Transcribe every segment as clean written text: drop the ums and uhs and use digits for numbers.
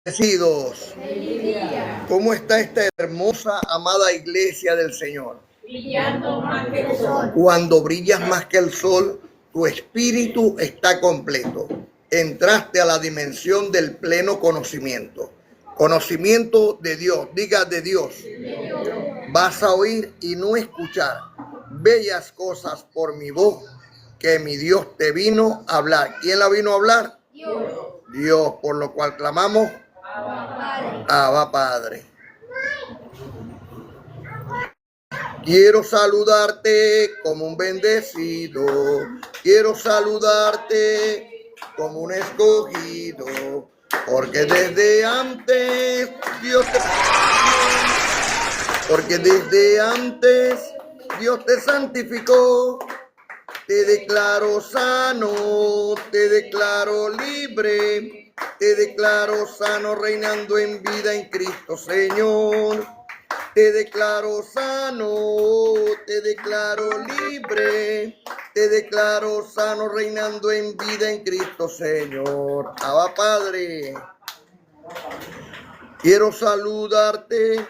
Bendecidos. ¿Cómo está esta hermosa, amada iglesia del Señor? Brillando más que el sol. Cuando brillas más que el sol, tu espíritu está completo. Entraste a la dimensión del pleno conocimiento. Conocimiento de Dios. Diga de Dios. Vas a oír y no escuchar bellas cosas por mi voz que mi Dios te vino a hablar. ¿Quién la vino a hablar? Dios, por lo cual clamamos Abba Padre. Quiero saludarte como un bendecido, quiero saludarte como un escogido, porque desde antes Dios te santificó. Te declaro sano, te declaro libre, te declaro sano reinando en vida en Cristo Señor. Te declaro sano, te declaro libre, te declaro sano reinando en vida en Cristo Señor. Abba Padre, quiero saludarte.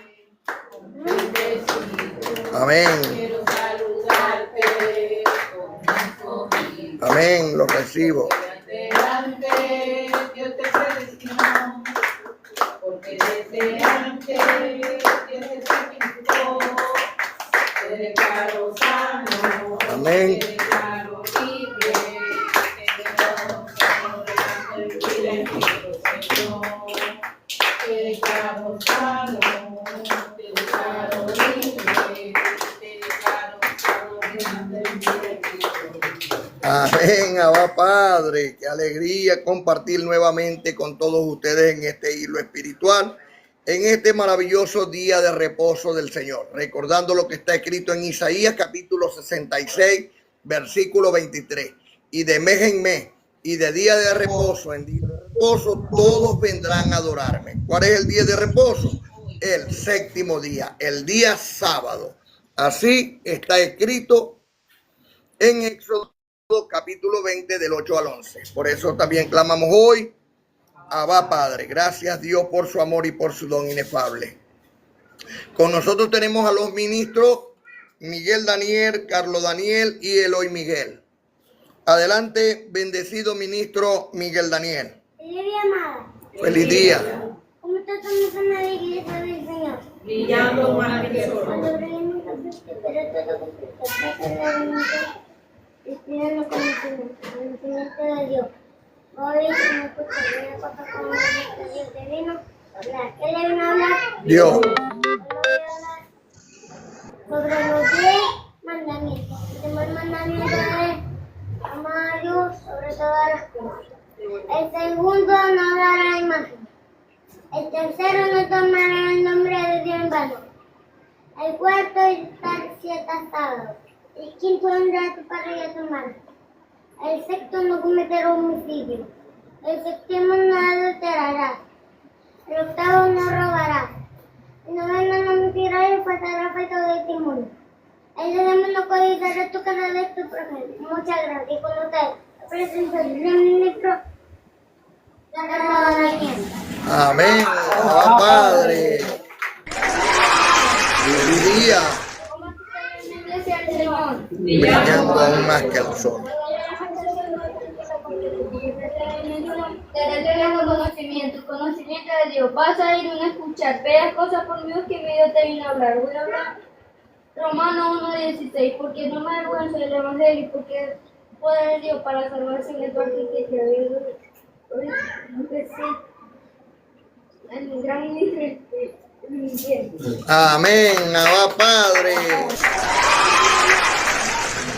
Amén. Amén, lo recibo. Delante Dios te predestinó, porque desde antes Dios te santificó. Te declaro sano, amén. Te declaro libre, te declaro sano, vida en Cristo Señor. Te declaro sano, te declaro libre, te declaro sano, vida en Cristo Señor. Amén, Abba Padre, qué alegría compartir nuevamente con todos ustedes en este hilo espiritual, en este maravilloso día de reposo del Señor, recordando lo que está escrito en Isaías capítulo 66, versículo 23, y de mes en mes, y de día de reposo en día de reposo, todos vendrán a adorarme. ¿Cuál es el día de reposo? El séptimo día, el día sábado. Así está escrito en Éxodo capítulo 20 del 8 al 11. Por eso también clamamos hoy, Abba Padre. Gracias Dios por su amor y por su don inefable. Con nosotros tenemos a los ministros Miguel Daniel, Carlos Daniel y Eloy Miguel. Adelante, bendecido ministro Miguel Daniel. Feliz día, amada. Feliz día. ¿Cómo está tomando la iglesia del Señor? Brillando más que el sol. Cuando brillemos pero todo completo. Estudiando conocimiento de Dios. Hoy no escucharé una cosa como que Dios te vino a hablar. ¿Qué le vino a hablar? Dios. Hoy voy a hablar sobre los 10 mandamientos. El primer mandamiento es amar a Dios sobre todas las cosas. El segundo, no hablar a imagen. El tercero, no tomar el nombre de Dios en vano. El cuarto, estar 7 sábados. El quinto, honrar a tu padre y a tu madre. El sexto, no cometer homicidio. El séptimo, no adulterarás. El octavo, no robarás. El noveno, no mentirás y faltará falta de testimonio. El décimo, no codiciarás tu casa de tu prójimo. Muchas gracias. Y con ustedes, la presencia del ministro Carlos Daniel. Amén, Abba Padre. Feliz día. ¿Cómo está en la iglesia del Señor? Brillando aún más que el sol. Te tengo conocimiento de Dios. Vas a ir y no escuchar. Veas cosas por Dios que mi Dios te vino a hablar. Voy a hablar Romanos 1:16, porque no me avergüenzo del Evangelio, porque es poder de Dios para salvarse en el parte que te había el gran Amén, Abba Padre.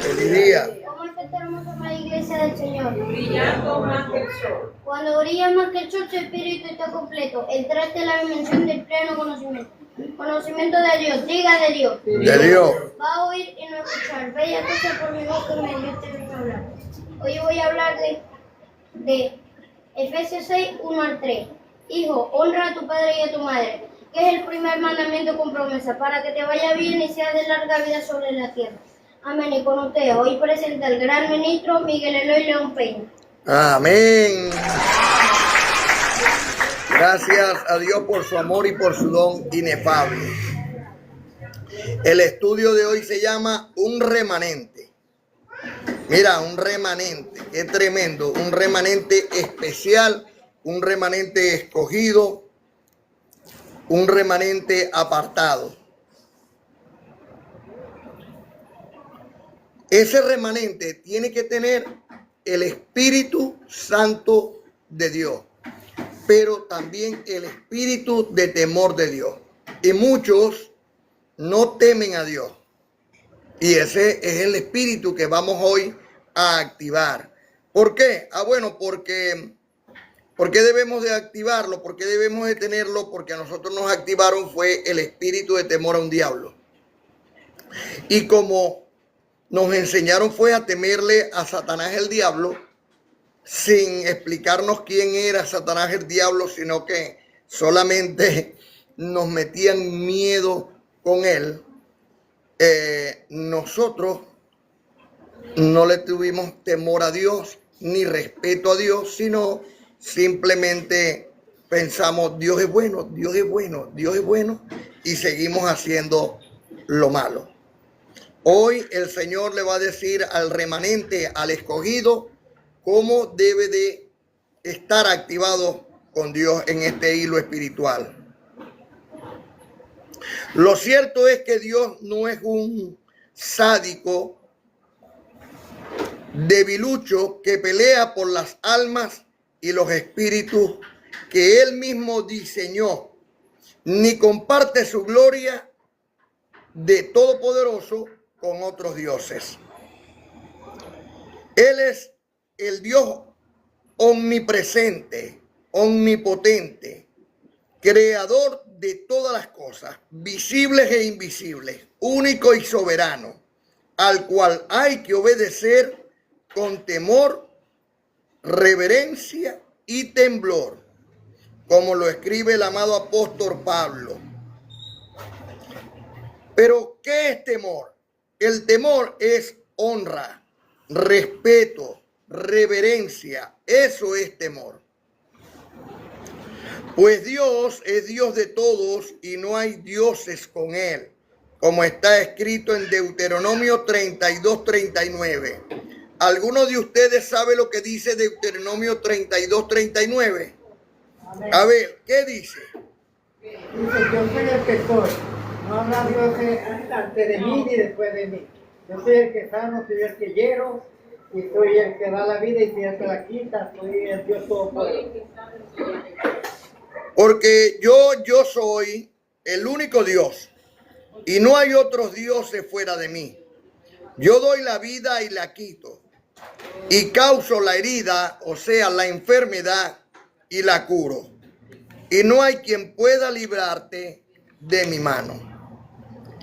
Feliz día. ¿Cómo está esta hermosa iglesia del Señor? Brillando más que el sol. Cuando brilla más que el sol, su espíritu está completo. Entraste en la dimensión del pleno conocimiento. Conocimiento de Dios, diga de Dios. De Dios. Va a oír y no escuchar. Bella cosa por mi voz que me dio este vino a hablar. Hoy voy a hablar de Efesios 6, 1 al 3. Hijo, honra a tu padre y a tu madre, que es el primer mandamiento con promesa, para que te vaya bien y seas de larga vida sobre la tierra. Amén. Y con ustedes, hoy presenta el gran ministro Miguel Eloy León Peña. Amén. Gracias a Dios por su amor y por su don inefable. El estudio de hoy se llama Un remanente. Mira, un remanente, qué tremendo, un remanente especial, un remanente escogido, un remanente apartado. Ese remanente tiene que tener el Espíritu Santo de Dios, pero también el espíritu de temor de Dios. Y muchos no temen a Dios. Y ese es el espíritu que vamos hoy a activar. ¿Por qué? Bueno, ¿por qué debemos de activarlo? ¿Por qué debemos de tenerlo? Porque a nosotros nos activaron fue el espíritu de temor a un diablo. Y como nos enseñaron fue a temerle a Satanás el diablo, sin explicarnos quién era Satanás el diablo, sino que solamente nos metían miedo con él. Nosotros no le tuvimos temor a Dios ni respeto a Dios, sino simplemente pensamos Dios es bueno, Dios es bueno, Dios es bueno, y seguimos haciendo lo malo. Hoy el Señor le va a decir al remanente, al escogido, cómo debe de estar activado con Dios en este hilo espiritual. Lo cierto es que Dios no es un sádico debilucho que pelea por las almas y los espíritus que Él mismo diseñó, ni comparte su gloria de Todopoderoso con otros dioses. Él es el Dios omnipresente, omnipotente, creador de todas las cosas, visibles e invisibles, único y soberano, al cual hay que obedecer con temor, reverencia y temblor, como lo escribe el amado apóstol Pablo. Pero, ¿qué es temor? El temor es honra, respeto, reverencia. Eso es temor. Pues Dios es Dios de todos y no hay dioses con Él, como está escrito en Deuteronomio 32:39. ¿Alguno de ustedes sabe lo que dice Deuteronomio 32:39? A ver, ¿qué dice? Dice, yo soy el que soy. No habrá Dios antes de mí ni después de mí. Yo soy el que sano, soy el que hiero, y soy el que da la vida y soy el que la quita, soy el Dios todopoderoso. Porque yo soy el único Dios y no hay otros dioses fuera de mí. Yo doy la vida y la quito y causo la herida, o sea, la enfermedad, y la curo. Y no hay quien pueda librarte de mi mano.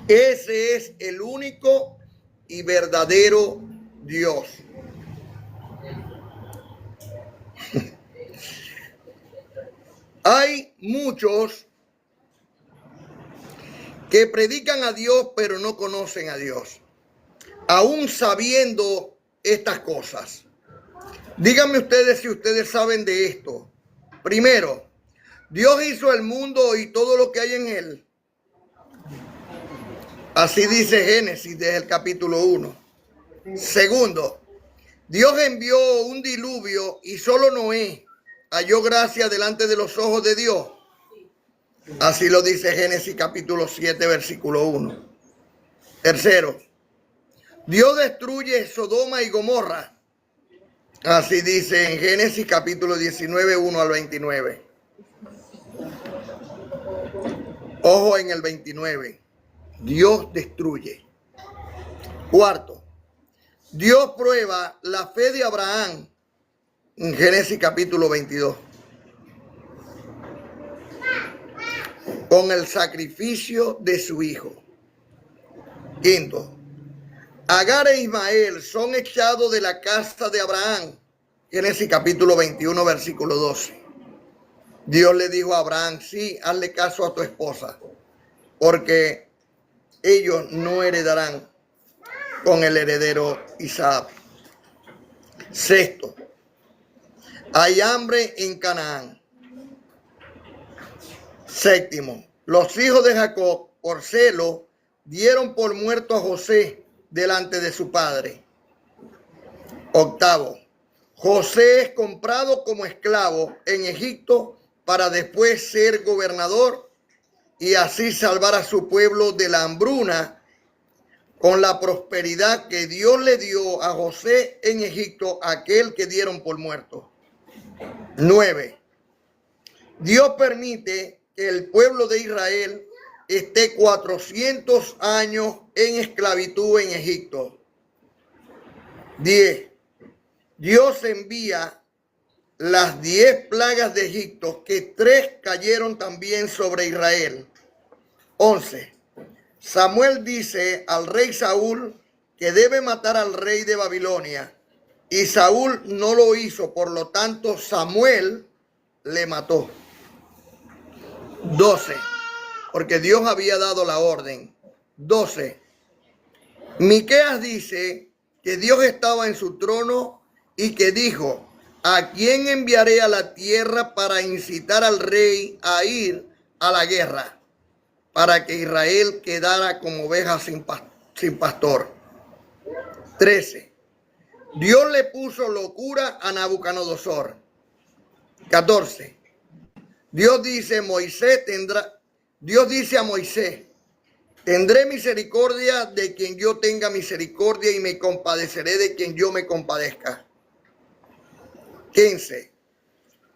Ese es el único y verdadero Dios. Hay muchos que predican a Dios pero no conocen a Dios, aún sabiendo estas cosas. Díganme ustedes si ustedes saben de esto. Primero, Dios hizo el mundo y todo lo que hay en él. Así dice Génesis desde el capítulo 1. Segundo, Dios envió un diluvio y solo Noé halló gracia delante de los ojos de Dios. Así lo dice Génesis capítulo 7, versículo 1. Tercero, Dios destruye Sodoma y Gomorra. Así dice en Génesis capítulo 19, 1 al 29. Ojo en el 29. Dios destruye. Cuarto, Dios prueba la fe de Abraham en Génesis capítulo 22. Con el sacrificio de su hijo. Quinto, Agar e Ismael son echados de la casa de Abraham. Génesis capítulo 21, versículo 12. Dios le dijo a Abraham, sí, hazle caso a tu esposa, porque ellos no heredarán con el heredero Isaac. Sexto, hay hambre en Canaán. Séptimo, los hijos de Jacob, por celo, dieron por muerto a José delante de su padre. Octavo, José es comprado como esclavo en Egipto para después ser gobernador y así salvar a su pueblo de la hambruna con la prosperidad que Dios le dio a José en Egipto, aquel que dieron por muerto. 9. Dios permite que el pueblo de Israel esté 400 años en esclavitud en Egipto. 10. Dios envía las 10 plagas de Egipto, que 3 cayeron también sobre Israel. 11. Samuel dice al rey Saúl que debe matar al rey de Babilonia, y Saúl no lo hizo, por lo tanto Samuel le mató. 12. Porque Dios había dado la orden. 12. Miqueas dice que Dios estaba en su trono y que dijo: ¿a quién enviaré a la tierra para incitar al rey a ir a la guerra, para que Israel quedara como oveja sin pastor? 13. Dios le puso locura a Nabucodonosor. 14. Dios dice a Moisés: tendré misericordia de quien yo tenga misericordia y me compadeceré de quien yo me compadezca. 15.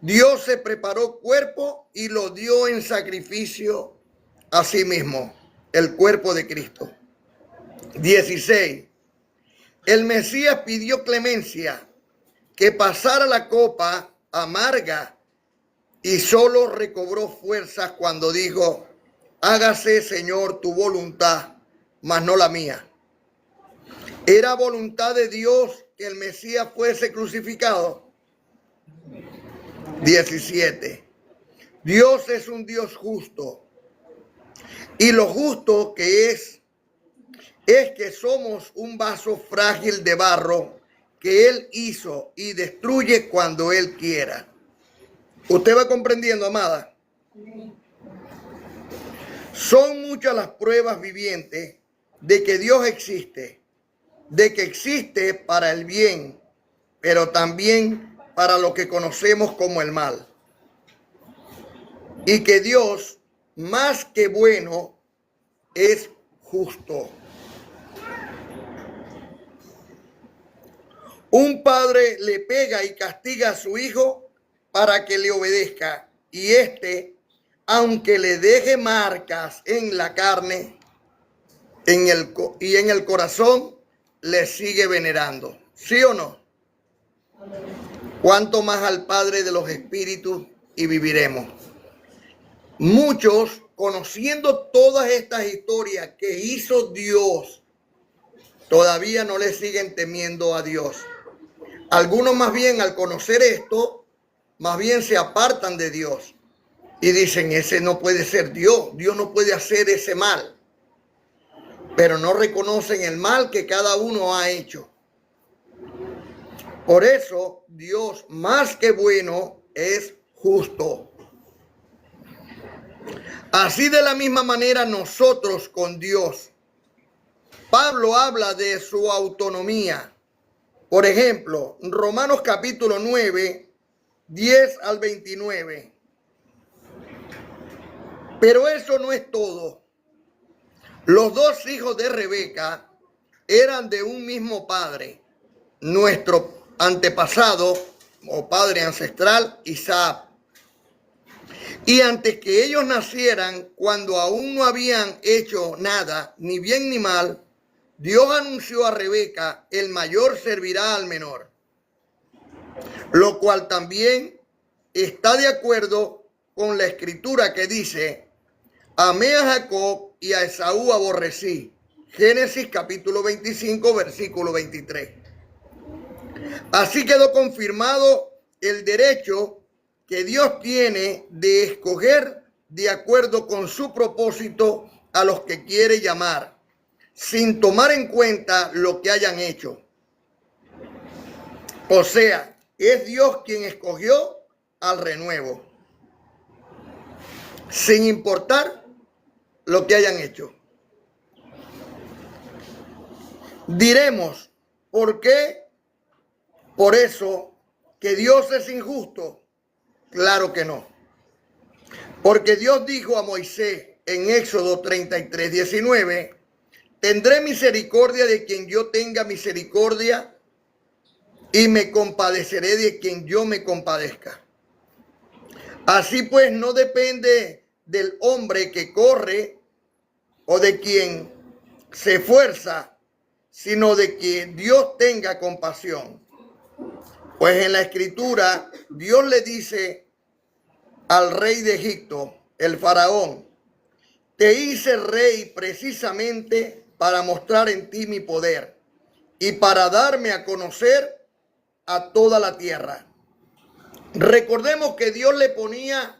Dios se preparó cuerpo y lo dio en sacrificio a sí mismo, el cuerpo de Cristo. 16. El Mesías pidió clemencia, que pasara la copa amarga, y solo recobró fuerzas cuando dijo: hágase, Señor, tu voluntad, mas no la mía. ¿Era voluntad de Dios que el Mesías fuese crucificado? 17. Dios es un Dios justo, y lo justo que es que somos un vaso frágil de barro que Él hizo y destruye cuando Él quiera. ¿Usted va comprendiendo, amada? Son muchas las pruebas vivientes de que Dios existe, de que existe para el bien, pero también para lo que conocemos como el mal. Y que Dios, más que bueno, es justo. Un padre le pega y castiga a su hijo para que le obedezca, y éste, aunque le deje marcas en la carne y en el corazón, le sigue venerando. ¿Sí o no? ¿Cuánto más al Padre de los Espíritus y viviremos? Muchos, conociendo todas estas historias que hizo Dios, todavía no le siguen temiendo a Dios. Algunos más bien, al conocer esto, más bien se apartan de Dios y dicen: ese no puede ser Dios, Dios no puede hacer ese mal. Pero no reconocen el mal que cada uno ha hecho. Por eso, Dios, más que bueno, es justo. Así, de la misma manera, nosotros con Dios. Pablo habla de su autonomía. Por ejemplo, Romanos capítulo 9, 10 al 29. Pero eso no es todo. Los 2 hijos de Rebeca eran de un mismo padre, nuestro antepasado o padre ancestral, Isaac. Y antes que ellos nacieran, cuando aún no habían hecho nada, ni bien ni mal, Dios anunció a Rebeca: el mayor servirá al menor. Lo cual también está de acuerdo con la escritura que dice: amé a Jacob y a Esaú aborrecí. Génesis capítulo 25, versículo 23. Así quedó confirmado el derecho que Dios tiene de escoger de acuerdo con su propósito a los que quiere llamar, sin tomar en cuenta lo que hayan hecho. O sea, es Dios quien escogió al renuevo. sin importar lo que hayan hecho. Diremos, ¿por qué? Por eso que Dios es injusto. Claro que no. Porque Dios dijo a Moisés en Éxodo 33:19, tendré misericordia de quien yo tenga misericordia y me compadeceré de quien yo me compadezca. Así pues, no depende del hombre que corre o de quien se esfuerza, sino de que Dios tenga compasión. Pues en la Escritura, Dios le dice al rey de Egipto, el faraón, te hice rey precisamente para mostrar en ti mi poder y para darme a conocer a toda la tierra. Recordemos que Dios le ponía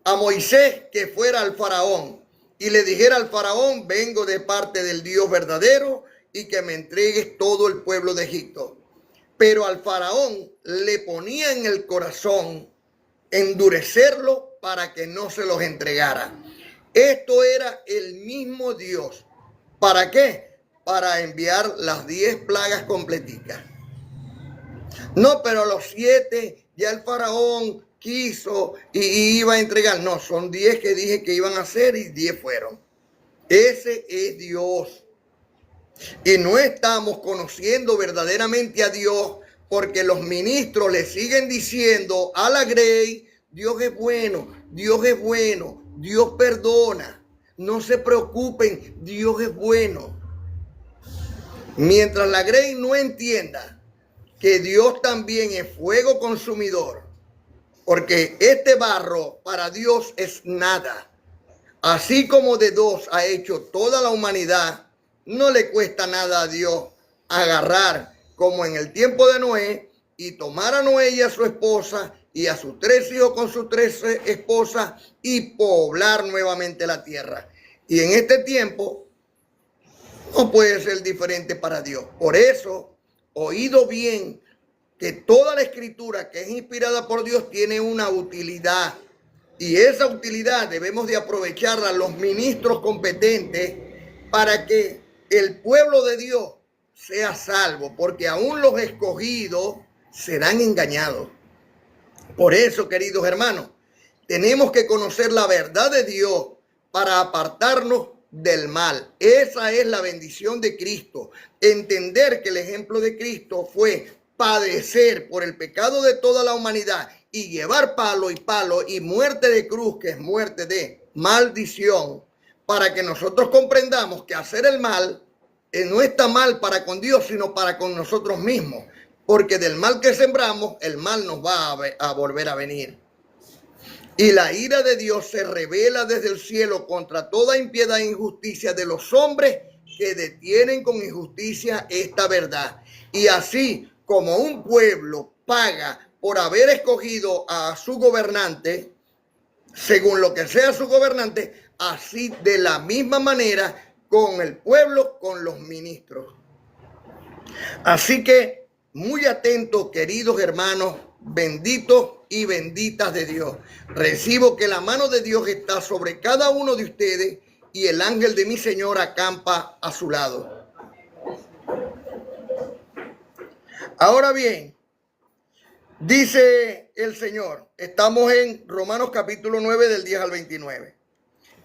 a Moisés que fuera al faraón y le dijera al faraón, vengo de parte del Dios verdadero y que me entregues todo el pueblo de Egipto. Pero al faraón le ponía en el corazón endurecerlo para que no se los entregara. Esto era el mismo Dios. ¿Para qué? Para enviar las 10 plagas completicas. No, pero los 7 ya el faraón quiso y iba a entregar. No, son 10 que dije que iban a hacer y 10 fueron. Ese es Dios. Y no estamos conociendo verdaderamente a Dios porque los ministros le siguen diciendo a la Grey, Dios es bueno, Dios es bueno, Dios perdona. No se preocupen, Dios es bueno. Mientras la Grey no entienda que Dios también es fuego consumidor, porque este barro para Dios es nada. Así como de 2 ha hecho toda la humanidad, no le cuesta nada a Dios agarrar, como en el tiempo de Noé, y tomar a Noé y a su esposa y a sus 3 hijos con sus 3 esposas y poblar nuevamente la tierra. Y en este tiempo no puede ser diferente para Dios. Por eso, oído bien que toda la escritura que es inspirada por Dios tiene una utilidad. Y esa utilidad debemos de aprovecharla los ministros competentes para que el pueblo de Dios sea salvo, porque aún los escogidos serán engañados. Por eso, queridos hermanos, tenemos que conocer la verdad de Dios para apartarnos del mal. Esa es la bendición de Cristo. Entender que el ejemplo de Cristo fue padecer por el pecado de toda la humanidad y llevar palo y muerte de cruz, que es muerte de maldición, para que nosotros comprendamos que hacer el mal no está mal para con Dios, sino para con nosotros mismos, porque del mal que sembramos, el mal nos va a volver a venir. Y la ira de Dios se revela desde el cielo contra toda impiedad e injusticia de los hombres que detienen con injusticia esta verdad. Y así como un pueblo paga por haber escogido a su gobernante, según lo que sea su gobernante, así de la misma manera con el pueblo, con los ministros. Así que muy atentos, queridos hermanos, benditos y benditas de Dios. Recibo que la mano de Dios está sobre cada uno de ustedes y el ángel de mi Señor acampa a su lado. Ahora bien, dice el Señor, estamos en Romanos capítulo 9 del 10 al 29.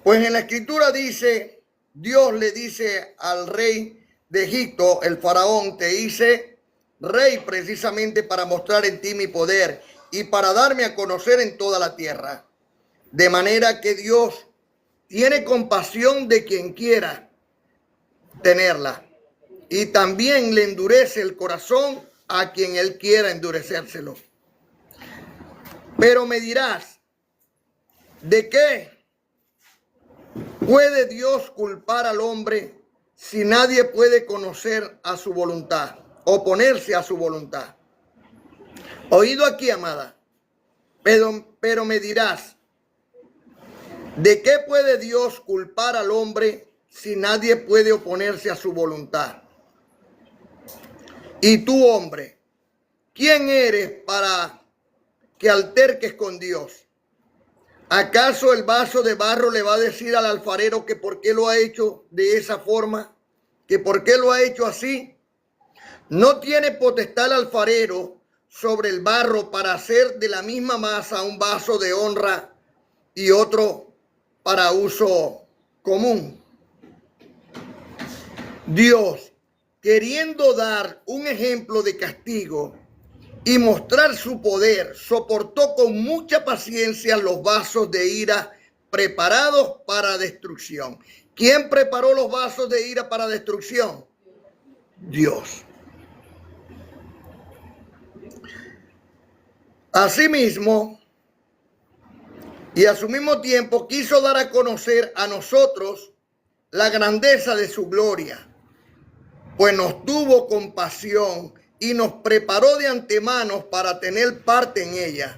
Pues en la escritura dice, Dios le dice al rey de Egipto, el faraón, te hice rey precisamente para mostrar en ti mi poder y para darme a conocer en toda la tierra. De manera que Dios tiene compasión de quien quiera tenerla y también le endurece el corazón a quien él quiera endurecérselo. Pero me dirás, ¿de qué puede Dios culpar al hombre si nadie puede conocer a su voluntad, oponerse a su voluntad? Oído aquí, amada, pero me dirás, ¿de qué puede Dios culpar al hombre si nadie puede oponerse a su voluntad? Y tú, hombre, ¿quién eres para que alterques con Dios? ¿Acaso el vaso de barro le va a decir al alfarero que por qué lo ha hecho de esa forma? ¿Que por qué lo ha hecho así? ¿No tiene potestad el alfarero sobre el barro para hacer de la misma masa un vaso de honra y otro para uso común? Dios, queriendo dar un ejemplo de castigo y mostrar su poder, soportó con mucha paciencia los vasos de ira preparados para destrucción. ¿Quién preparó los vasos de ira para destrucción? Dios. Asimismo, y a su mismo tiempo quiso dar a conocer a nosotros la grandeza de su gloria, pues nos tuvo compasión y nos preparó de antemano para tener parte en ella.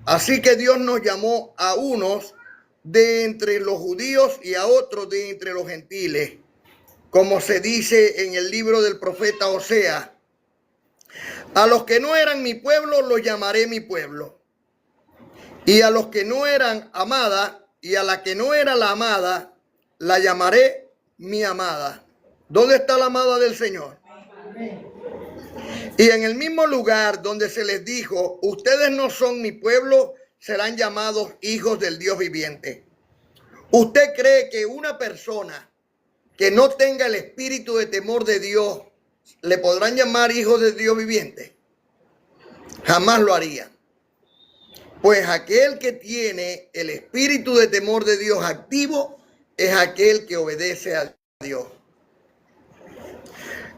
Así que Dios nos llamó a unos de entre los judíos y a otros de entre los gentiles, como se dice en el libro del profeta Oseas: a los que no eran mi pueblo los llamaré mi pueblo, y a los que no eran amada y a la que no era la amada la llamaré mi amada. ¿Dónde está la amada del Señor? Y en el mismo lugar donde se les dijo: ustedes no son mi pueblo, serán llamados hijos del Dios viviente. ¿Usted cree que una persona que no tenga el espíritu de temor de Dios le podrán llamar hijos del Dios viviente? Jamás lo haría. Pues aquel que tiene el espíritu de temor de Dios activo es aquel que obedece a Dios.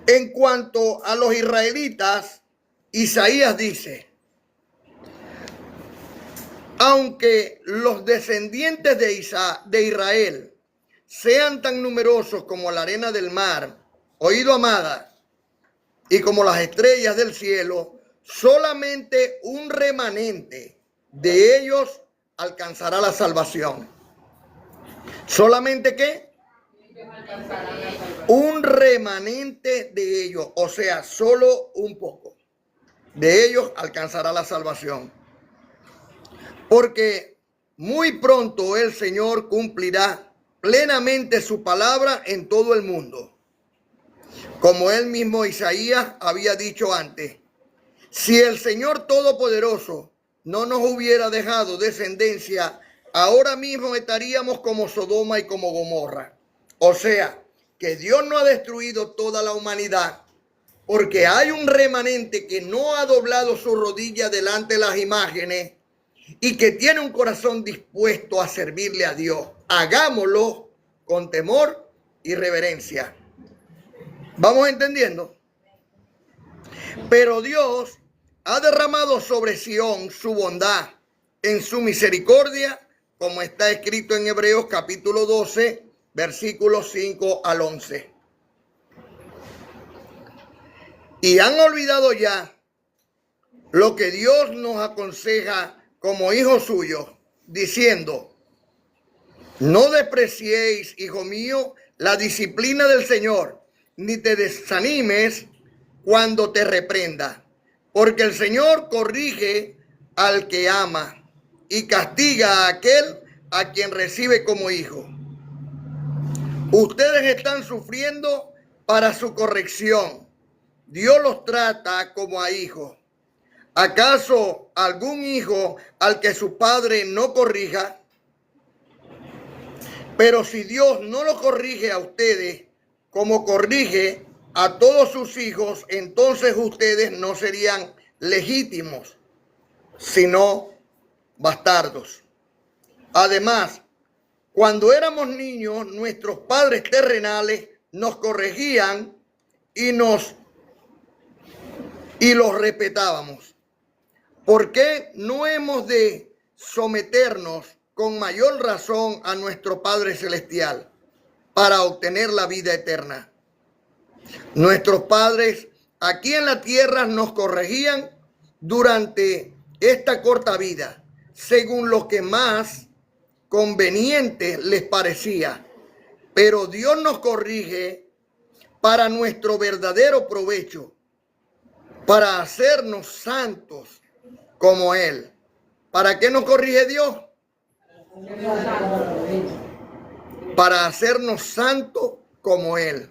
En cuanto a los israelitas, Isaías dice: aunque los descendientes de Israel sean tan numerosos como la arena del mar, oído amada, y como las estrellas del cielo, solamente un remanente de ellos alcanzará la salvación. ¿Solamente qué? Un remanente de ellos, o sea, solo un poco de ellos alcanzará la salvación. Porque muy pronto el Señor cumplirá plenamente su palabra en todo el mundo. Como él mismo Isaías había dicho antes: si el Señor Todopoderoso no nos hubiera dejado descendencia, ahora mismo estaríamos como Sodoma y como Gomorra. O sea, que Dios no ha destruido toda la humanidad, porque hay un remanente que no ha doblado su rodilla delante de las imágenes y que tiene un corazón dispuesto a servirle a Dios. Hagámoslo con temor y reverencia. ¿Vamos entendiendo? Pero Dios ha derramado sobre Sión su bondad en su misericordia, como está escrito en Hebreos capítulo 12, versículos 5 al 11. Y han olvidado ya lo que Dios nos aconseja como hijos suyos, diciendo: no despreciéis, hijo mío, la disciplina del Señor, ni te desanimes cuando te reprenda, porque el Señor corrige al que ama y castiga a aquel a quien recibe como hijo. Ustedes están sufriendo para su corrección. Dios los trata como a hijos. ¿Acaso algún hijo al que su padre no corrija? Pero si Dios no lo corrige a ustedes como corrige a todos sus hijos, entonces ustedes no serían legítimos, sino bastardos. Además, cuando éramos niños, nuestros padres terrenales nos corregían y los respetábamos. ¿Por qué no hemos de someternos con mayor razón a nuestro Padre Celestial para obtener la vida eterna? Nuestros padres aquí en la tierra nos corregían durante esta corta vida, según lo que más conveniente les parecía. Pero Dios nos corrige para nuestro verdadero provecho, para hacernos santos como Él. ¿Para qué nos corrige Dios? para hacernos santos como Él.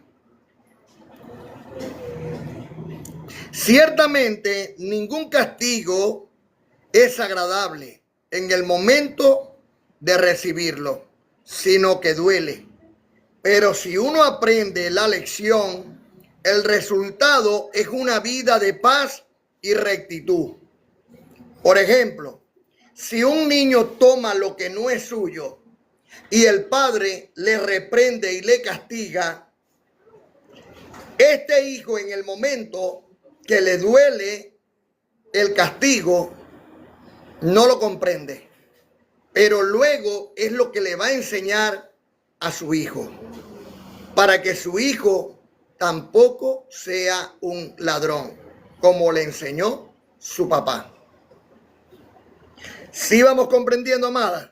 Ciertamente, ningún castigo es agradable en el momento de recibirlo, sino que duele. Pero si uno aprende la lección, el resultado es una vida de paz y rectitud. Por ejemplo, si un niño toma lo que no es suyo y el padre le reprende y le castiga, este hijo en el momento que le duele el castigo no lo comprende, pero luego es lo que le va a enseñar a su hijo, para que su hijo tampoco sea un ladrón, como le enseñó su papá. ¿Sí vamos comprendiendo, amada?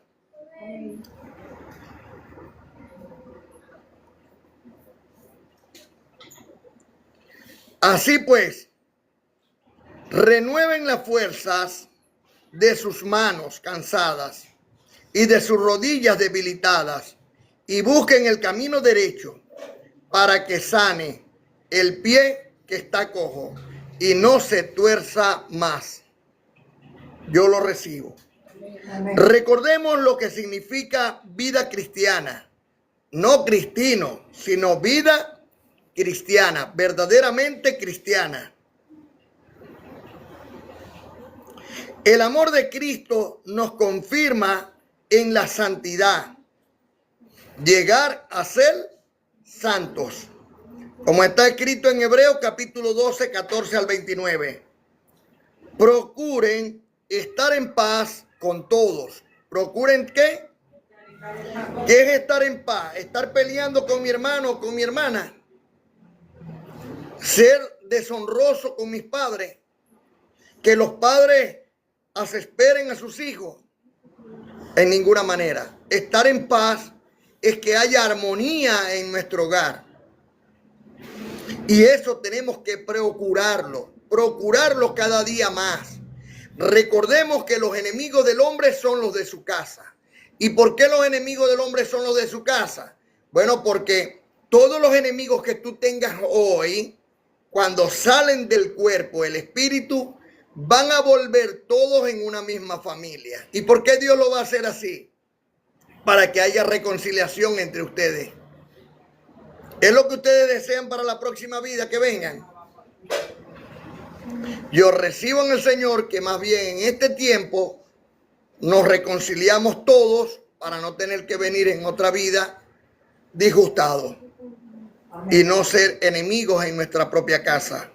Así pues, renueven las fuerzas de sus manos cansadas y de sus rodillas debilitadas y busquen el camino derecho para que sane el pie que está cojo y no se tuerza más. Yo lo recibo. Amén. Recordemos lo que significa vida cristiana. No cristino, sino vida cristiana, verdaderamente cristiana. El amor de Cristo nos confirma en la santidad, llegar a ser santos, como está escrito en Hebreos capítulo 12, 14 al 29. Procuren estar en paz con todos. ¿Procuren qué? ¿Qué es estar en paz? ¿Estar peleando con mi hermano o con mi hermana? ¿Ser deshonroso con mis padres? ¿Que los padres asesperen a sus hijos? En ninguna manera. Estar en paz es que haya armonía en nuestro hogar. Y eso tenemos que procurarlo cada día más. Recordemos que los enemigos del hombre son los de su casa. ¿Y por qué los enemigos del hombre son los de su casa? Bueno, porque todos los enemigos que tú tengas hoy, cuando salen del cuerpo, el espíritu, van a volver todos en una misma familia. ¿Y por qué Dios lo va a hacer así? Para que haya reconciliación entre ustedes. ¿Es lo que ustedes desean para la próxima vida que vengan? Yo recibo en el Señor que más bien en este tiempo nos reconciliamos todos para no tener que venir en otra vida disgustados y no ser enemigos en nuestra propia casa.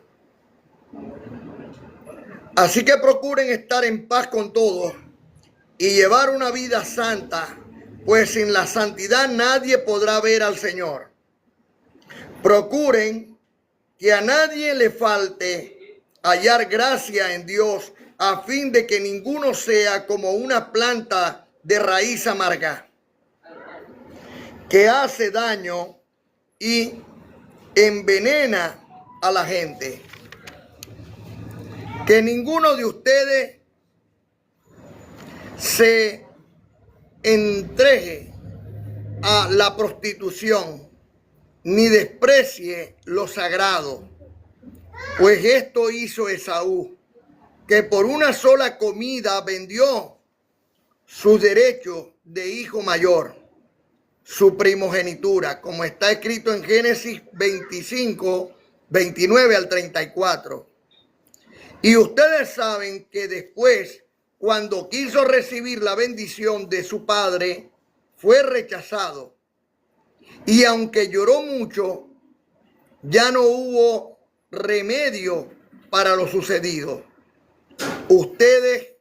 Así que procuren estar en paz con todos y llevar una vida santa, pues sin la santidad nadie podrá ver al Señor. Procuren que a nadie le falte hallar gracia en Dios, a fin de que ninguno sea como una planta de raíz amarga, que hace daño y envenena a la gente. Que ninguno de ustedes se entregue a la prostitución, ni desprecie lo sagrado, pues esto hizo Esaú, que por una sola comida vendió su derecho de hijo mayor, su primogenitura, como está escrito en Génesis 25, 29 al 34. Y ustedes saben que después, cuando quiso recibir la bendición de su padre, fue rechazado. Y aunque lloró mucho, ya no hubo remedio para lo sucedido. Ustedes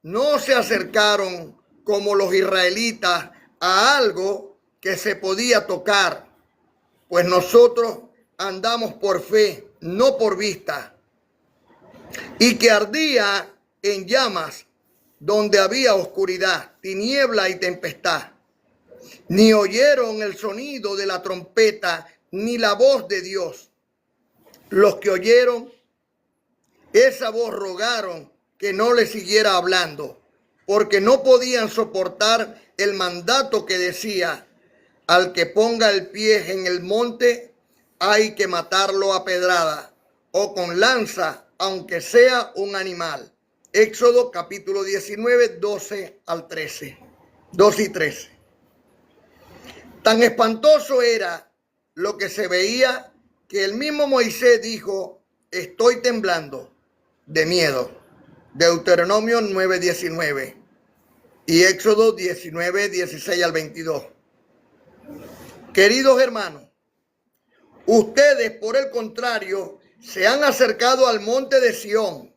no se acercaron como los israelitas a algo que se podía tocar, pues nosotros andamos por fe, no por vista, y que ardía en llamas donde había oscuridad, tiniebla y tempestad. Ni oyeron el sonido de la trompeta, ni la voz de Dios. Los que oyeron esa voz rogaron que no le siguiera hablando, porque no podían soportar el mandato que decía: al que ponga el pie en el monte, hay que matarlo a pedrada o con lanza, aunque sea un animal. Éxodo capítulo 19, 12 al 13. 12 y 13. Tan espantoso era lo que se veía que el mismo Moisés dijo: estoy temblando de miedo. Deuteronomio 9, 19 y Éxodo 19, 16 al 22. Queridos hermanos, ustedes, por el contrario, se han acercado al monte de Sión,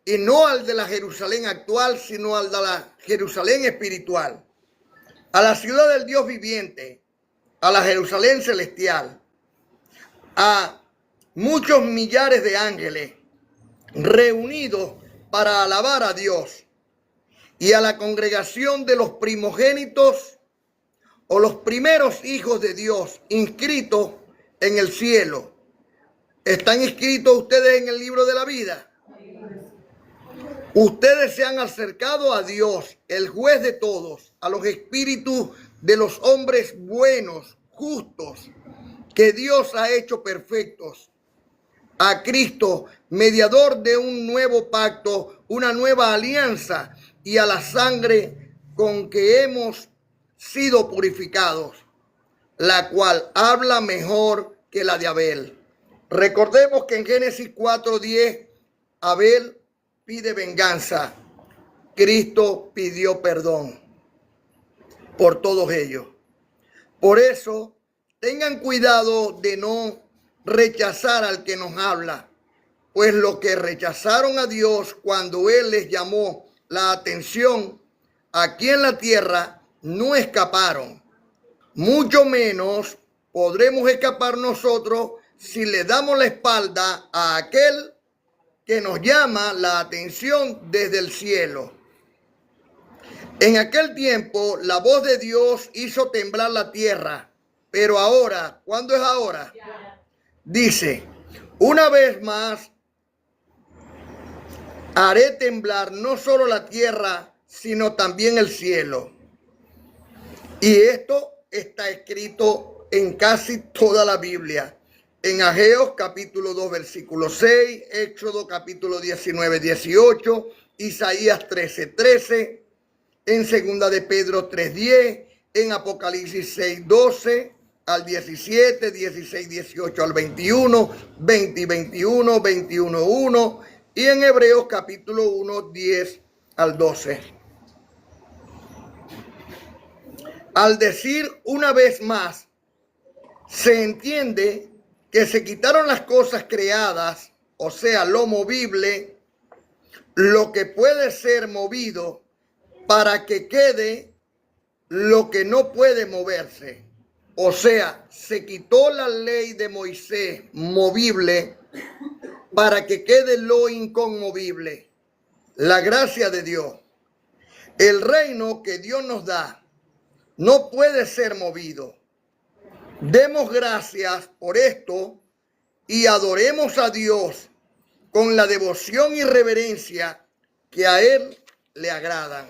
y no al de la Jerusalén actual, sino al de la Jerusalén espiritual, a la ciudad del Dios viviente, a la Jerusalén celestial, a muchos millares de ángeles reunidos para alabar a Dios, y a la congregación de los primogénitos o los primeros hijos de Dios inscritos en el cielo. ¿Están inscritos ustedes en el libro de la vida? Ustedes se han acercado a Dios, el juez de todos, a los espíritus de los hombres buenos, justos, que Dios ha hecho perfectos, a Cristo, mediador de un nuevo pacto, una nueva alianza, y a la sangre con que hemos sido purificados, la cual habla mejor que la de Abel. Recordemos que en Génesis 4:10, Abel pide venganza, Cristo pidió perdón por todos ellos. Por eso, tengan cuidado de no rechazar al que nos habla, pues los que rechazaron a Dios cuando Él les llamó la atención aquí en la tierra no escaparon. Mucho menos podremos escapar nosotros si le damos la espalda a aquel que nos llama la atención desde el cielo. En aquel tiempo la voz de Dios hizo temblar la tierra, pero ahora, ¿cuándo es ahora? Dice: una vez más haré temblar no solo la tierra, sino también el cielo. Y esto está escrito en casi toda la Biblia. En Ageo capítulo 2 versículo 6, Éxodo capítulo 19, 18, Isaías 13, 13, en segunda de Pedro 3, 10, en Apocalipsis 6, 12 al 17, 16, 18 al 21, 20, 21, 21, 1, y en Hebreos capítulo 1, 10 al 12. Al decir una vez más, se entiende que se quitaron las cosas creadas, o sea, lo movible, lo que puede ser movido, para que quede lo que no puede moverse. O sea, se quitó la ley de Moisés movible para que quede lo inconmovible, la gracia de Dios. El reino que Dios nos da no puede ser movido. Demos gracias por esto y adoremos a Dios con la devoción y reverencia que a Él le agradan.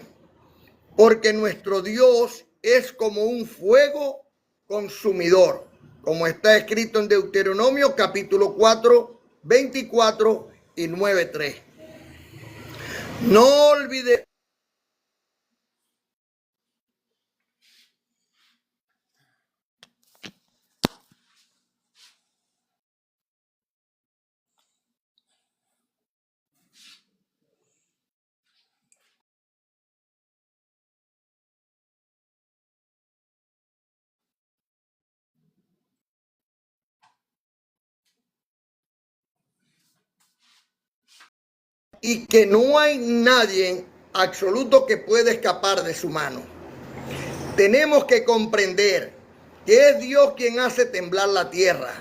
Porque nuestro Dios es como un fuego consumidor, como está escrito en Deuteronomio capítulo 4, 24 y 9, 3. No olvides. Y que no hay nadie absoluto que pueda escapar de su mano. Tenemos que comprender que es Dios quien hace temblar la tierra,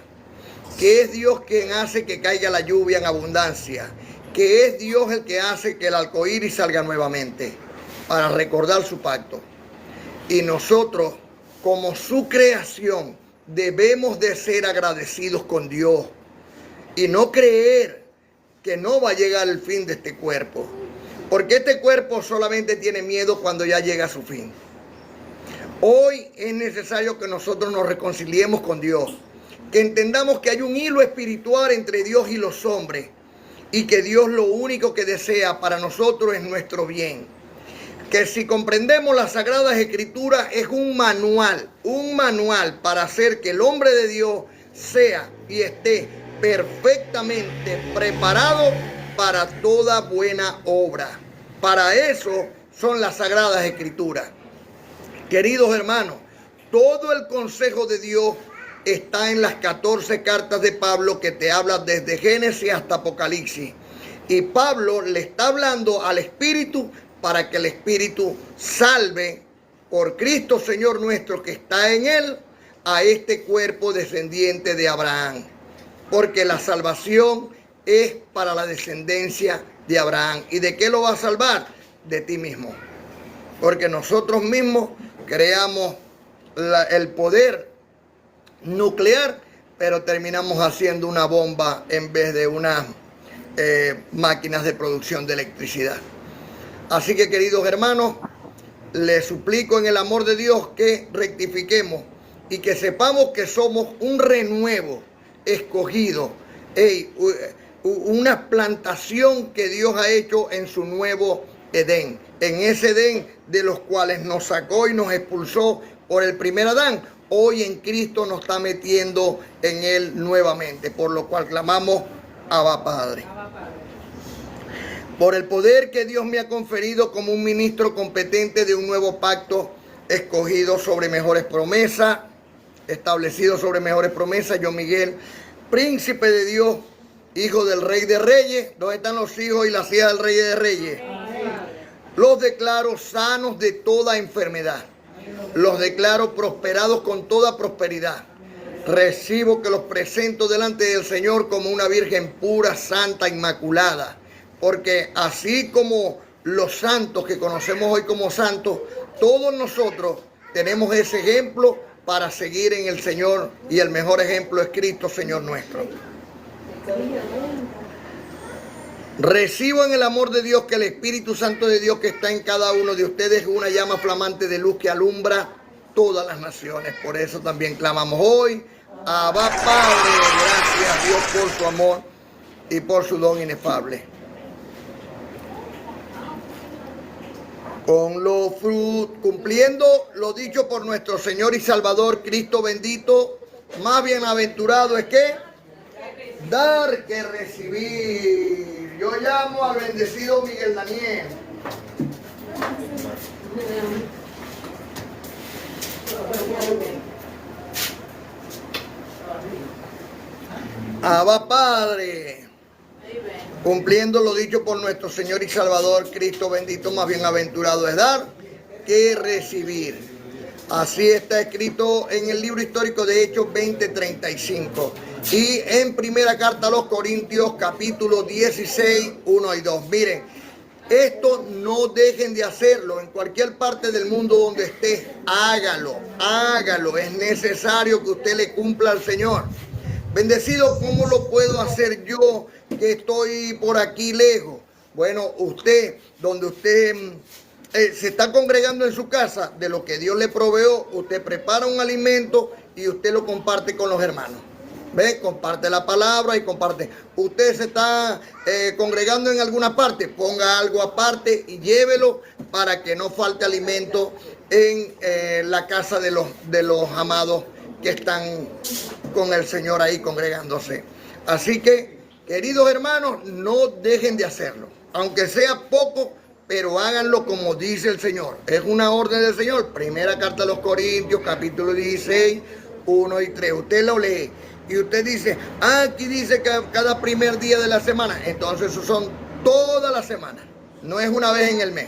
que es Dios quien hace que caiga la lluvia en abundancia, que es Dios el que hace que el arcoíris salga nuevamente para recordar su pacto. Y nosotros, como su creación, debemos de ser agradecidos con Dios y no creer que no va a llegar el fin de este cuerpo, porque este cuerpo solamente tiene miedo cuando ya llega a su fin. Hoy es necesario que nosotros nos reconciliemos con Dios, que entendamos que hay un hilo espiritual entre Dios y los hombres y que Dios lo único que desea para nosotros es nuestro bien. Que si comprendemos las Sagradas Escrituras es un manual para hacer que el hombre de Dios sea y esté perfectamente preparado para toda buena obra. Para eso son las Sagradas Escrituras. Queridos hermanos, todo el consejo de Dios está en las 14 cartas de Pablo que te habla desde Génesis hasta Apocalipsis. Y Pablo le está hablando al Espíritu para que el Espíritu salve por Cristo Señor nuestro que está en él a este cuerpo descendiente de Abraham. Porque la salvación es para la descendencia de Abraham. ¿Y de qué lo va a salvar? De ti mismo. Porque nosotros mismos creamos el poder nuclear, pero terminamos haciendo una bomba en vez de unas máquinas de producción de electricidad. Así que, queridos hermanos, les suplico en el amor de Dios que rectifiquemos y que sepamos que somos un renuevo escogido, una plantación que Dios ha hecho en su nuevo Edén, en ese Edén de los cuales nos sacó y nos expulsó por el primer Adán. Hoy en Cristo nos está metiendo en él nuevamente, por lo cual clamamos Abba Padre. Por el poder que Dios me ha conferido como un ministro competente de un nuevo pacto, escogido sobre mejores promesas, establecido sobre mejores promesas, yo Miguel, príncipe de Dios, hijo del Rey de Reyes. ¿Dónde están los hijos y las hijas del Rey de Reyes? Los declaro sanos de toda enfermedad. Los declaro prosperados con toda prosperidad. Recibo que los presento delante del Señor como una virgen pura, santa, inmaculada. Porque así como los santos que conocemos hoy como santos, todos nosotros tenemos ese ejemplo para seguir en el Señor. Y el mejor ejemplo es Cristo, Señor nuestro. Recibo en el amor de Dios que el Espíritu Santo de Dios que está en cada uno de ustedes es una llama flamante de luz que alumbra todas las naciones. Por eso también clamamos hoy, Abba Padre, gracias Dios por su amor y por su don inefable. Cumpliendo lo dicho por nuestro Señor y Salvador Cristo bendito, más bienaventurado es que dar que recibir. Yo llamo al bendecido Miguel Daniel. Abba Padre, cumpliendo lo dicho por nuestro Señor y Salvador Cristo bendito, más bienaventurado es dar que recibir. Así está escrito en el libro histórico de Hechos 20:35 y en primera carta a los Corintios capítulo 16, 1 y 2. Miren, esto no dejen de hacerlo en cualquier parte del mundo donde esté. Hágalo. Es necesario que usted le cumpla al Señor. Bendecido, ¿cómo lo puedo hacer yo que estoy por aquí lejos? Bueno, usted, donde usted se está congregando en su casa, de lo que Dios le proveó, usted prepara un alimento y usted lo comparte con los hermanos. ¿Ve? Comparte la palabra y comparte. Usted se está congregando en alguna parte, ponga algo aparte y llévelo para que no falte alimento en la casa de los amados que están con el Señor ahí congregándose. Así que, queridos hermanos, no dejen de hacerlo. Aunque sea poco, pero háganlo como dice el Señor. Es una orden del Señor. Primera carta a los Corintios, capítulo 16, 1 y 3. Usted lo lee y usted dice, aquí dice que cada primer día de la semana. Entonces eso son toda la semana. No es una vez en el mes.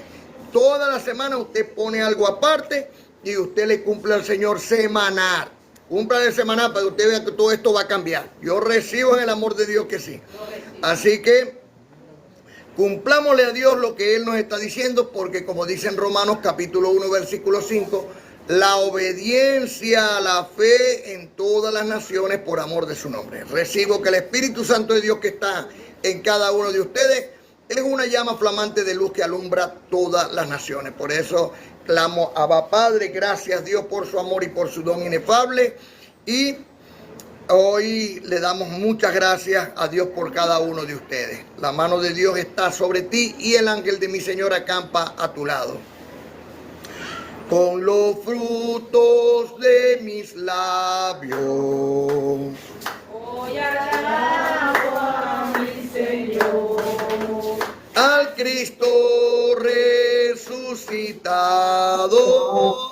Toda la semana usted pone algo aparte y usted le cumple al Señor semanal. Cumpla de semanal para que usted vea que todo esto va a cambiar. Yo recibo en el amor de Dios que sí. Así que cumplámosle a Dios lo que Él nos está diciendo, porque como dice en Romanos capítulo 1, versículo 5, la obediencia a la fe en todas las naciones por amor de su nombre. Recibo que el Espíritu Santo de Dios que está en cada uno de ustedes es una llama flamante de luz que alumbra todas las naciones. Por eso clamo Abba Padre. Gracias Dios por su amor y por su don inefable. Y hoy le damos muchas gracias a Dios por cada uno de ustedes. La mano de Dios está sobre ti y el ángel de mi Señor acampa a tu lado. Con los frutos de mis labios Hoy alabo a mi Señor. al Cristo resucitado.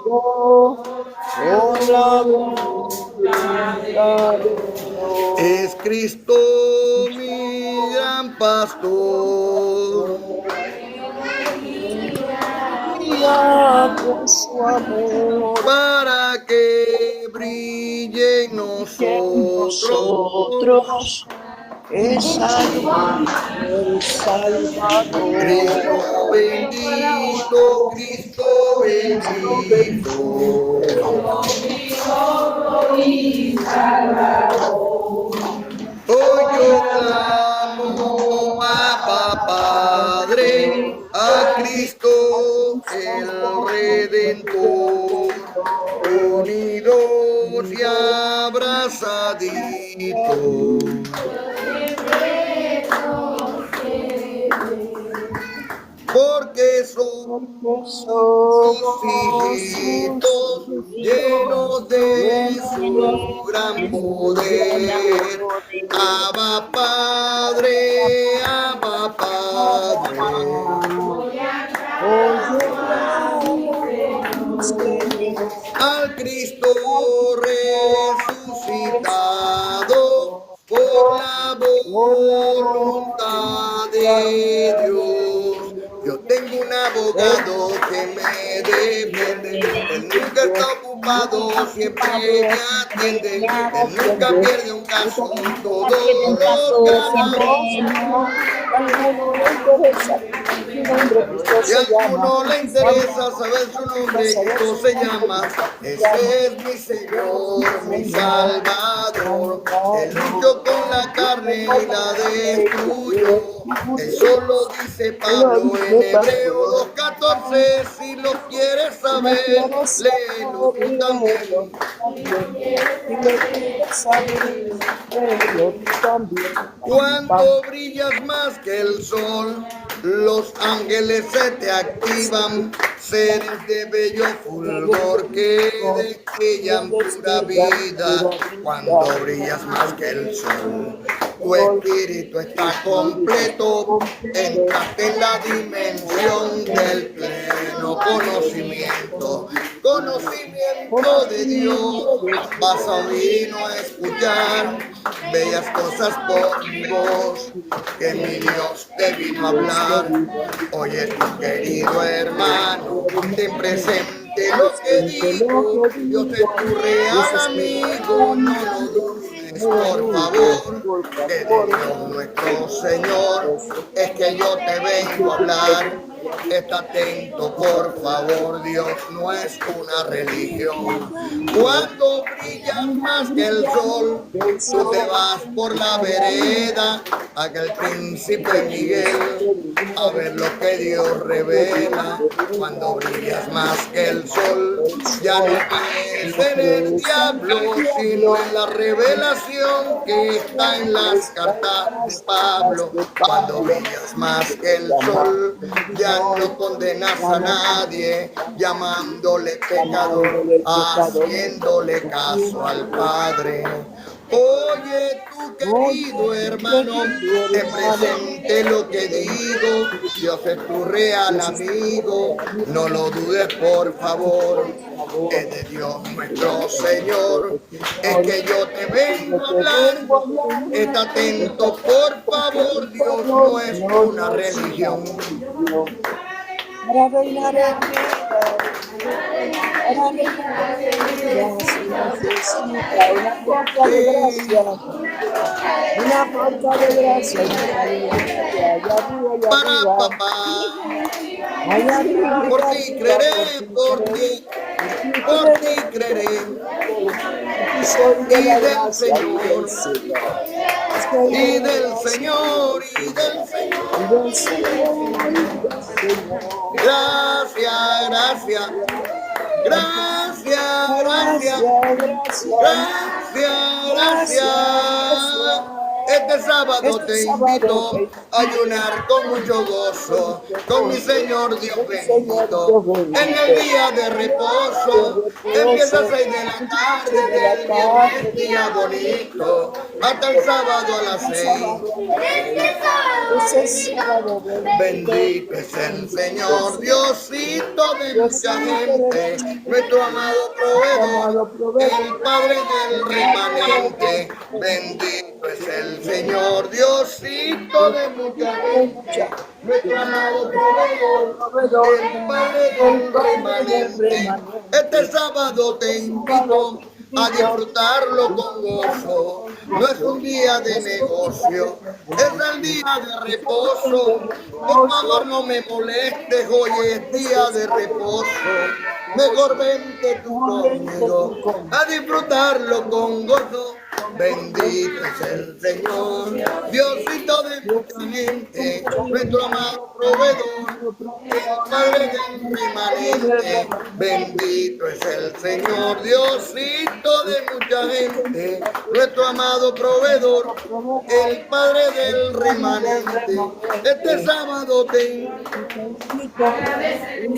Con la voluntad de Dios. Es Cristo mi gran pastor. Con su amor Para que brille en que nosotros nosotros es salvar el Salvador. Cristo bendito, Cristo bendito. Hoy yo clamo a Padre, a Cristo el Redentor, unidos y abrazaditos. Porque son sus hijitos llenos de su gran poder. Abba Padre, Abba Padre. Al Cristo resucitado por la voluntad de Dios. Yo tengo un abogado que me defiende, él nunca está ocupado, siempre me atiende, él nunca pierde un caso, todos los ganamos. Si a alguno le interesa saber su nombre, Cristo se llama, ese es mi Señor, mi Salvador. Él luchó con la carne y la destruyó. Eso lo dice Pablo en Hebreos 2:14. Si lo quieres saber, léelo tú también. Cuando brillas más que el sol, los ángeles se te activan, seres de bello fulgor que destillan pura vida. Cuando brillas más que el sol, tu espíritu está completo, entraste en la dimensión del pleno conocimiento. Conocimiento de Dios, vas a oír o a escuchar bellas cosas por mi voz, que mi Dios te vino a hablar. Oye tu querido hermano, ten presente lo que digo, Dios es tu real amigo, no lo dudes por favor, que de Dios nuestro Señor es que yo te vengo a hablar. Está atento, por favor, Dios no es una religión. Cuando brillas más que el sol, tú te vas por la vereda, aquel príncipe Miguel, a ver lo que Dios revela. Cuando brillas más que el sol, ya no crees en el diablo, sino en la revelación que está en las cartas de Pablo. Cuando brillas más que el sol, ya no condenas a nadie, llamándole pecador, haciéndole caso al Padre. Oye, tu querido hermano, te presente lo que digo, Dios es tu real amigo, no lo dudes por favor, es de Dios nuestro Señor, es que yo te vengo a hablar, está atento por favor, Dios no es una religión. Para reinar en vida, para reinar en vida, se necesita una falta de gracia, una falta de gracia, allá arriba, Para papá, allá arriba, por ti creeré, por ti creeré, y soy de y la del gracia Señor, del Señor. y del Señor, y del Señor. y del Señor, y del Señor. Gracias, gracias, gracias, gracias, gracias, gracias. Este sábado te invito a ayunar con mucho gozo, con mi Señor Dios bendito. En el día de reposo, empieza a 6 de la tarde del viernes, día bonito, hasta el sábado a las 6. Ese sábado Bendito es el Señor, Diosito de mucha gente, nuestro amado proveedor, el Padre del remanente. Bendito es el Señor, Diosito de mucha gente, nuestro amado proveedor, el Padre del remanente. Este sábado te invito a disfrutarlo con gozo. No es un día de negocio, es el día de reposo. Por favor no me molestes, hoy es día de reposo. Mejor vente tú conmigo a disfrutarlo con gozo. Bendito es el Señor, Diosito de mucha gente, nuestro amado proveedor, el Padre del remanente. Bendito es el Señor, Diosito de mucha gente, nuestro amado proveedor, el Padre del remanente. Este sábado te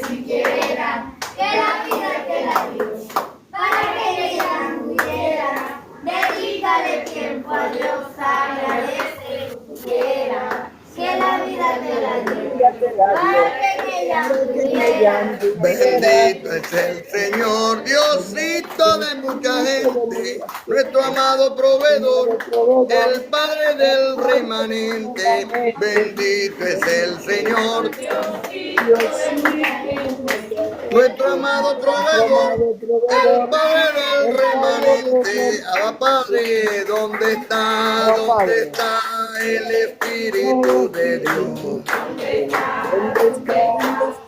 siquiera que la vida te la dio, para que ella muriera. Dedícale tiempo a Dios, agradece lo que quiera, que la vida te la dio, para que ella muriera. Bendito es el Señor, Diosito de mucha gente, nuestro amado proveedor, el Padre del remanente. Bendito es el Señor, nuestro amado proveedor, el Padre del remanente. Abba Padre, ¿dónde está? ¿Dónde está el Espíritu de Dios?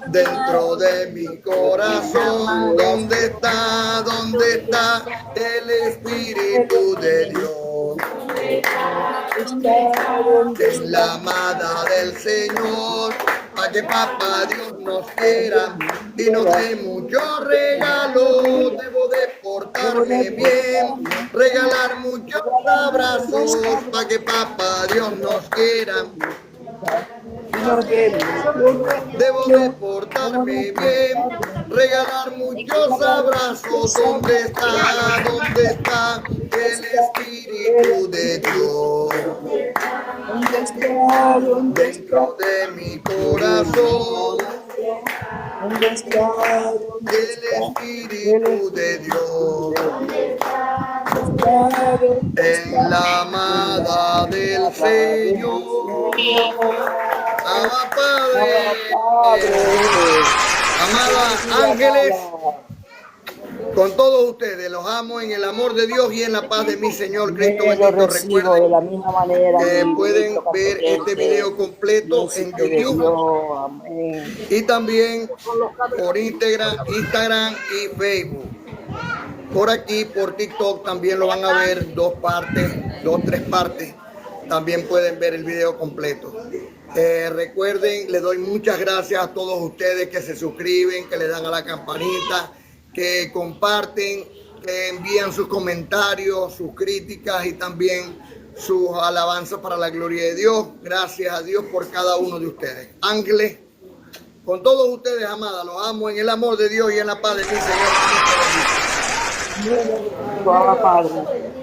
Dentro de mi corazón, ¿dónde está? ¿Dónde está el Espíritu de Dios? En la amada del Señor, para que papá Dios nos quiera y nos dé muchos regalos. Debo de portarme bien, regalar muchos abrazos, para que papá Dios nos quiera. Debo de portarme bien, regalar muchos abrazos. ¿Dónde está? ¿Dónde está el Espíritu de Dios? Dentro de mi corazón, el Espíritu de Dios. En la amada del Señor. Abba Padre. Amadas ángeles, con todos ustedes, los amo en el amor de Dios y en la paz de mi Señor Cristo bendito. Recuerden que pueden ver este video completo en YouTube y también por Instagram y Facebook. Por aquí, por TikTok, también lo van a ver 2 partes, 3 partes. También pueden ver el video completo. Recuerden, les doy muchas gracias a todos ustedes que se suscriben, que le dan a la campanita, que comparten, que envían sus comentarios, sus críticas y también sus alabanzas para la gloria de Dios. Gracias a Dios por cada uno de ustedes. Ángeles, con todos ustedes, amadas, los amo en el amor de Dios y en la paz de mi Señor. Padre.